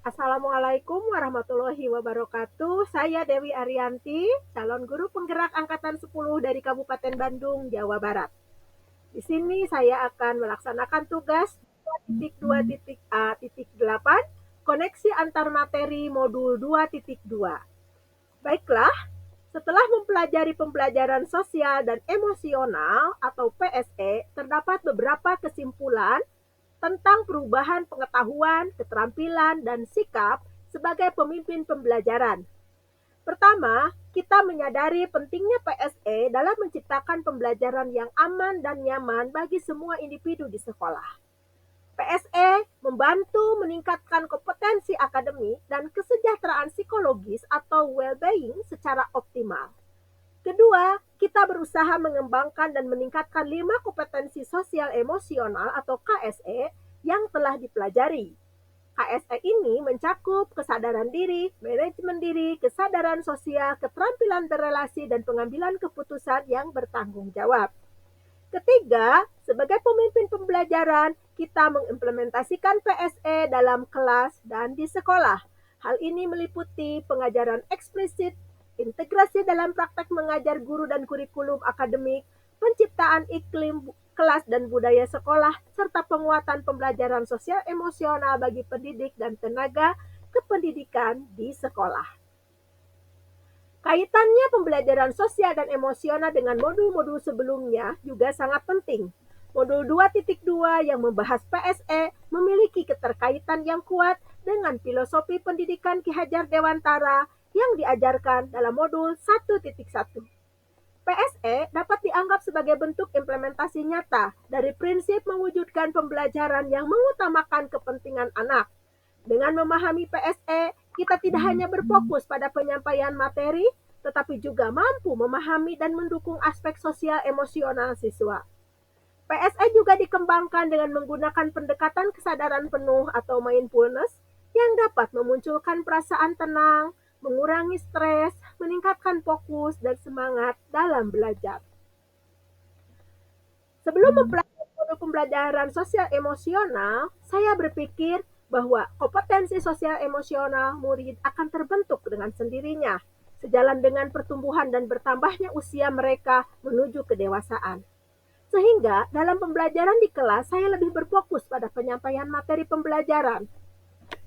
Assalamualaikum warahmatullahi wabarakatuh. Saya Dewi Arianti, calon guru penggerak angkatan 10 dari Kabupaten Bandung, Jawa Barat. Di sini saya akan melaksanakan tugas 2.2.A.8, koneksi antar materi modul 2.2. Baiklah, setelah mempelajari pembelajaran sosial dan emosional atau PSE, terdapat beberapa kesimpulan tentang perubahan pengetahuan, keterampilan, dan sikap sebagai pemimpin pembelajaran. Pertama, kita menyadari pentingnya PSE dalam menciptakan pembelajaran yang aman dan nyaman bagi semua individu di sekolah. PSE membantu meningkatkan kompetensi akademik dan kesejahteraan psikologis atau well-being secara optimal. Kedua, kita berusaha mengembangkan dan meningkatkan 5 kompetensi sosial emosional atau KSE yang telah dipelajari. KSE ini mencakup kesadaran diri, manajemen diri, kesadaran sosial, keterampilan berelasi, dan pengambilan keputusan yang bertanggung jawab. Ketiga, sebagai pemimpin pembelajaran, kita mengimplementasikan PSE dalam kelas dan di sekolah. Hal ini meliputi pengajaran eksplisit, integrasi dalam praktek mengajar guru dan kurikulum akademik, penciptaan iklim kelas dan budaya sekolah, serta penguatan pembelajaran sosial emosional bagi pendidik dan tenaga kependidikan di sekolah. Kaitannya pembelajaran sosial dan emosional dengan modul-modul sebelumnya juga sangat penting. Modul 2.2 yang membahas PSE memiliki keterkaitan yang kuat dengan filosofi pendidikan Ki Hajar Dewantara yang diajarkan dalam modul 1.1. PSE dapat dianggap sebagai bentuk implementasi nyata dari prinsip mewujudkan pembelajaran yang mengutamakan kepentingan anak. Dengan memahami PSE, kita tidak hanya berfokus pada penyampaian materi, tetapi juga mampu memahami dan mendukung aspek sosial emosional siswa. PSE juga dikembangkan dengan menggunakan pendekatan kesadaran penuh atau mindfulness yang dapat memunculkan perasaan tenang, mengurangi stres, meningkatkan fokus dan semangat dalam belajar. Sebelum mempelajari modul pembelajaran sosial emosional, saya berpikir bahwa kompetensi sosial emosional murid akan terbentuk dengan sendirinya, sejalan dengan pertumbuhan dan bertambahnya usia mereka menuju kedewasaan. Sehingga dalam pembelajaran di kelas, saya lebih berfokus pada penyampaian materi pembelajaran.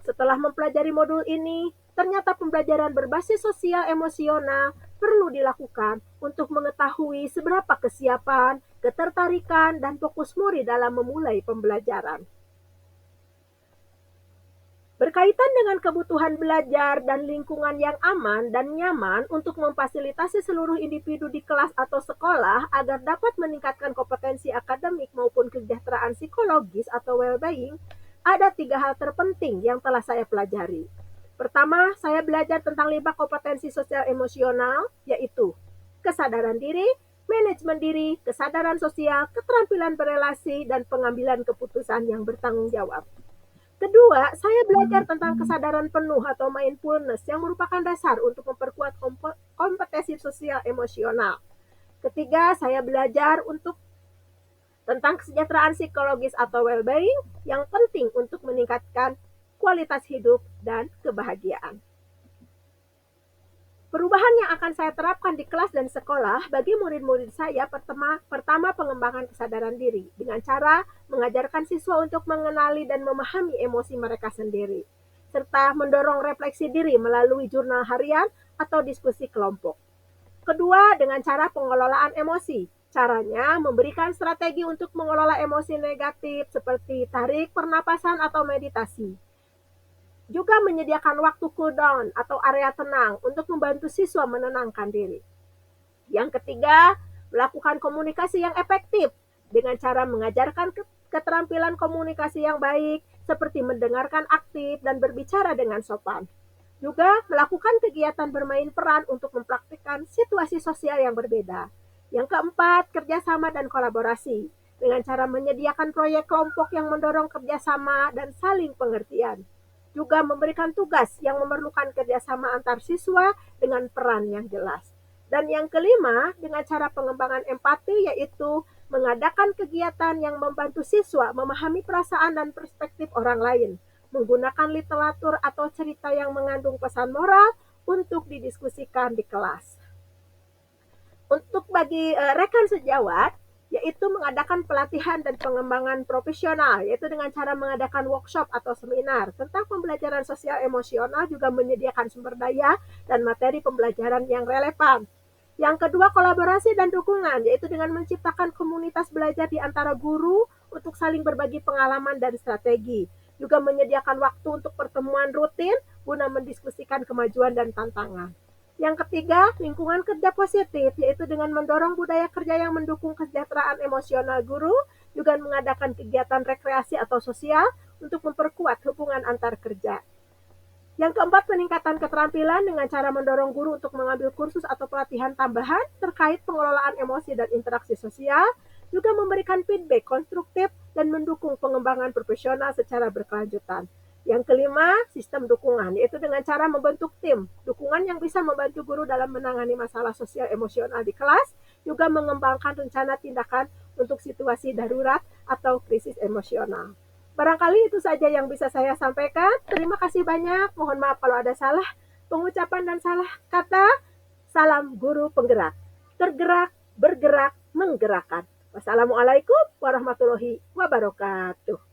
Setelah mempelajari modul ini, ternyata pembelajaran berbasis sosial emosional perlu dilakukan untuk mengetahui seberapa kesiapan, ketertarikan, dan fokus murid dalam memulai pembelajaran. Berkaitan dengan kebutuhan belajar dan lingkungan yang aman dan nyaman untuk memfasilitasi seluruh individu di kelas atau sekolah agar dapat meningkatkan kompetensi akademik maupun kesejahteraan psikologis atau well-being, ada 3 hal terpenting yang telah saya pelajari. Pertama, saya belajar tentang 5 kompetensi sosial emosional, yaitu kesadaran diri, manajemen diri, kesadaran sosial, keterampilan berelasi, dan pengambilan keputusan yang bertanggung jawab. Kedua, saya belajar tentang kesadaran penuh atau mindfulness yang merupakan dasar untuk memperkuat kompetensi sosial emosional. Ketiga, saya belajar tentang kesejahteraan psikologis atau well-being yang penting untuk meningkatkan kualitas hidup dan kebahagiaan. Perubahan yang akan saya terapkan di kelas dan sekolah bagi murid-murid saya pertama pengembangan kesadaran diri dengan cara mengajarkan siswa untuk mengenali dan memahami emosi mereka sendiri, serta mendorong refleksi diri melalui jurnal harian atau diskusi kelompok. Kedua, dengan cara pengelolaan emosi. Caranya memberikan strategi untuk mengelola emosi negatif seperti tarik pernapasan atau meditasi. Juga menyediakan waktu cool down atau area tenang untuk membantu siswa menenangkan diri. Yang ketiga, melakukan komunikasi yang efektif dengan cara mengajarkan keterampilan komunikasi yang baik seperti mendengarkan aktif dan berbicara dengan sopan. Juga melakukan kegiatan bermain peran untuk mempraktikkan situasi sosial yang berbeda. Yang keempat, kerjasama dan kolaborasi dengan cara menyediakan proyek kelompok yang mendorong kerjasama dan saling pengertian. Juga memberikan tugas yang memerlukan kerjasama antar siswa dengan peran yang jelas. Dan yang kelima, dengan cara pengembangan empati, yaitu mengadakan kegiatan yang membantu siswa memahami perasaan dan perspektif orang lain, menggunakan literatur atau cerita yang mengandung pesan moral untuk didiskusikan di kelas. Untuk bagi rekan sejawat, yaitu mengadakan pelatihan dan pengembangan profesional, yaitu dengan cara mengadakan workshop atau seminar tentang pembelajaran sosial emosional, juga menyediakan sumber daya dan materi pembelajaran yang relevan. Yang kedua, kolaborasi dan dukungan, yaitu dengan menciptakan komunitas belajar di antara guru untuk saling berbagi pengalaman dan strategi. Juga menyediakan waktu untuk pertemuan rutin guna mendiskusikan kemajuan dan tantangan. Yang ketiga, lingkungan kerja positif, yaitu dengan mendorong budaya kerja yang mendukung kesejahteraan emosional guru, juga mengadakan kegiatan rekreasi atau sosial untuk memperkuat hubungan antar kerja. Yang keempat, peningkatan keterampilan dengan cara mendorong guru untuk mengambil kursus atau pelatihan tambahan terkait pengelolaan emosi dan interaksi sosial, juga memberikan feedback konstruktif dan mendukung pengembangan profesional secara berkelanjutan. Yang kelima, sistem dukungan, yaitu dengan cara membentuk tim dukungan yang bisa membantu guru dalam menangani masalah sosial emosional di kelas, juga mengembangkan rencana tindakan untuk situasi darurat atau krisis emosional. Barangkali itu saja yang bisa saya sampaikan. Terima kasih banyak. Mohon maaf kalau ada salah pengucapan dan salah kata. Salam guru penggerak. Tergerak, bergerak, menggerakkan. Wassalamualaikum warahmatullahi wabarakatuh.